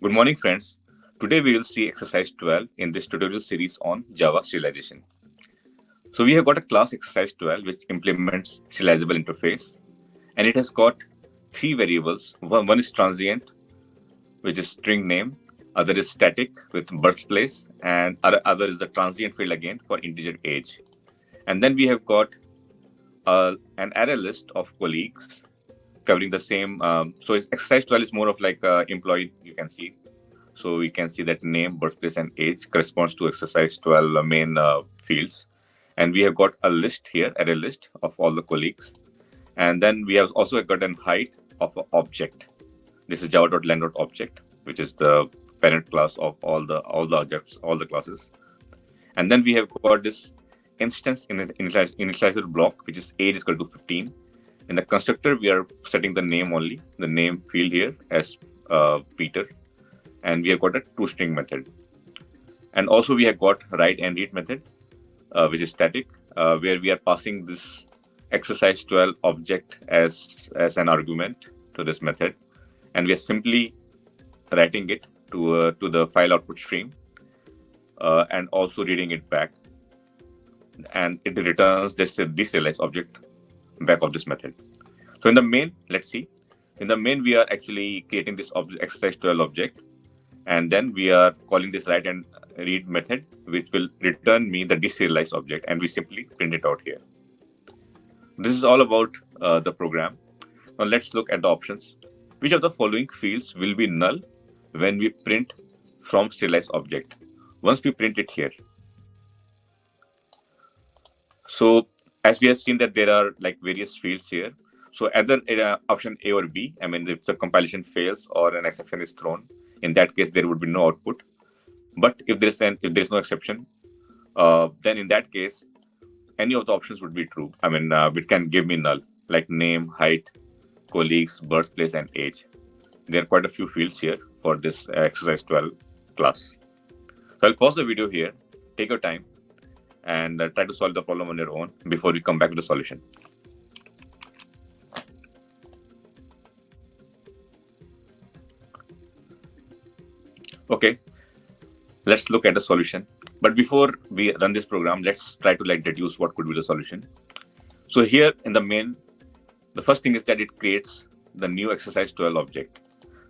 Good morning, friends. Today we will see exercise 12 in this tutorial series on Java serialization. So we have got a class exercise 12 which implements serializable interface, and it has got three variables. One is transient, which is string name. Other is static with birthplace, and other is the transient field again for integer age. And then we have got an array list of colleagues covering the same. So exercise 12 is more of like employee, you can see. So we can see that name, birthplace, and age corresponds to exercise 12 main fields. And we have got a list here, array list of all the colleagues. And then we have also got an height of an object. This is java.len.object, which is the parent class of all the objects, all the classes. And then we have got this instance initializer block, which is age is equal to 15. In the constructor, we are setting the name only, the name field here as Peter. And we have got a toString method. And also we have got write and read method, which is static, where we are passing this exercise 12 object as an argument to this method. And we are simply writing it to the file output stream and also reading it back. And it returns this deserialized object back of this method. So in the main, let's see. In the main, we are actually creating this exercise 12 object. And then we are calling this write and read method, which will return me the deserialized object, and we simply print it out here. This is all about the program. Now let's look at the options. Which of the following fields will be null when we print from serialized object? Once we print it here. So as we have seen that there are like various fields here. So either option A or B, I mean, if the compilation fails or an exception is thrown, in that case, there would be no output. But if there is no exception, then in that case, any of the options would be true. I mean, which can give me null, like name, height, colleagues, birthplace, and age. There are quite a few fields here for this exercise 12 class. So I'll pause the video here, take your time, and try to solve the problem on your own before we come back to the solution. Okay, let's look at the solution. But before we run this program, let's try to like deduce what could be the solution. So here in the main, the first thing is that it creates the new exercise 12 object.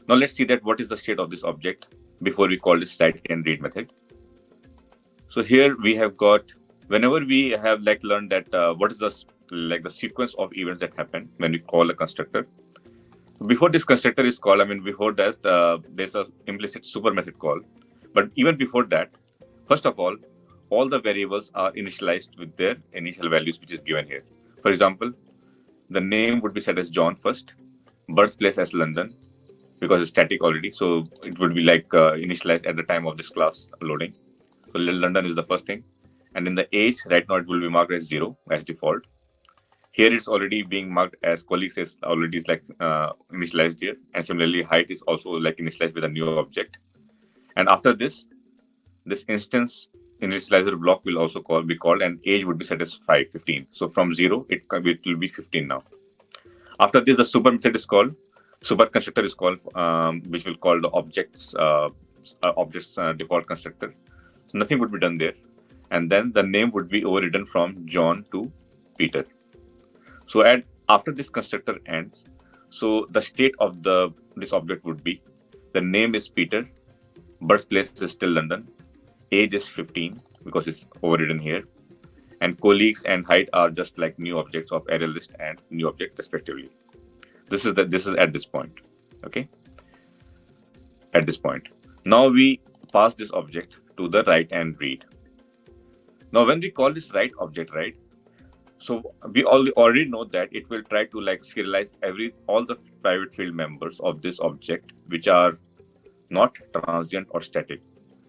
Now let's see that what is the state of this object before we call this write and read method. So here we have got, whenever we have like learned that what is the sequence of events that happen when we call a constructor. Before this constructor is called, I mean, before that, there's a implicit super method call. But even before that, first of all the variables are initialized with their initial values, which is given here. For example, the name would be set as John first, birthplace as London, because it's static already. So it would be like initialized at the time of this class loading. So London is the first thing. And in the age, right now it will be marked as 0 as default. Here it's already being marked as colleagues is already is like initialized here. And similarly, height is also like initialized with a new object. And after this instance initializer block will also be called, and age would be set as 15. So from 0, it will be 15 now. After this, the super method is called, super constructor is called, which will call the objects default constructor. So nothing would be done there. And then the name would be overridden from John to Peter. So after this constructor ends, so the state of this object would be the name is Peter, birthplace is still London, age is 15 because it's overridden here, and colleagues and height are just like new objects of array list and new object respectively. This is at this point. Okay. At this point, now we pass this object to the write and read. Now when we call this write object, right? So we already know that it will try to like serialize all the private field members of this object, which are not transient or static.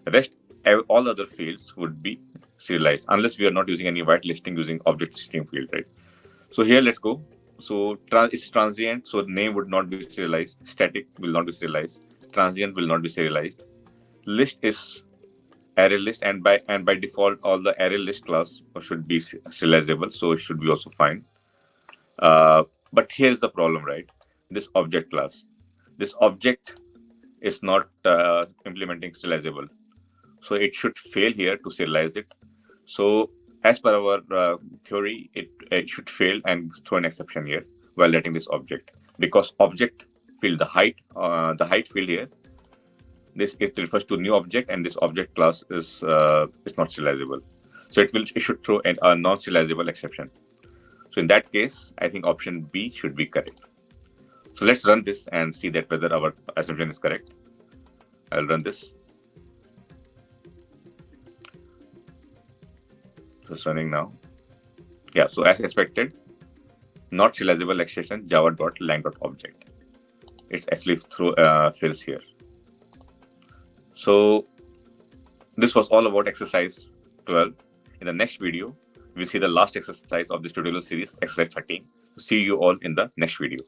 The rest, all other fields would be serialized unless we are not using any whitelisting using object stream field, right? So here, let's go. So it's transient, so name would not be serialized. Static will not be serialized. Transient will not be serialized. List is array list, and by default all the array list class should be serializable, so it should be also fine. But here's the problem, right? This object class, this object is not implementing serializable. So it should fail here to serialize it. So as per our theory, it should fail and throw an exception here while letting this object, because object field, the height field here, this it refers to new object, and this object class is not serializable. So it should throw a non-serializable exception. So in that case, I think option B should be correct. So let's run this and see that whether our assumption is correct. I'll run this. So it's running now. Yeah, so as expected, not serializable exception java.lang.object. It's actually fails here. So this was all about exercise 12. In the next video, we'll see the last exercise of this tutorial series, exercise 13. See you all in the next video.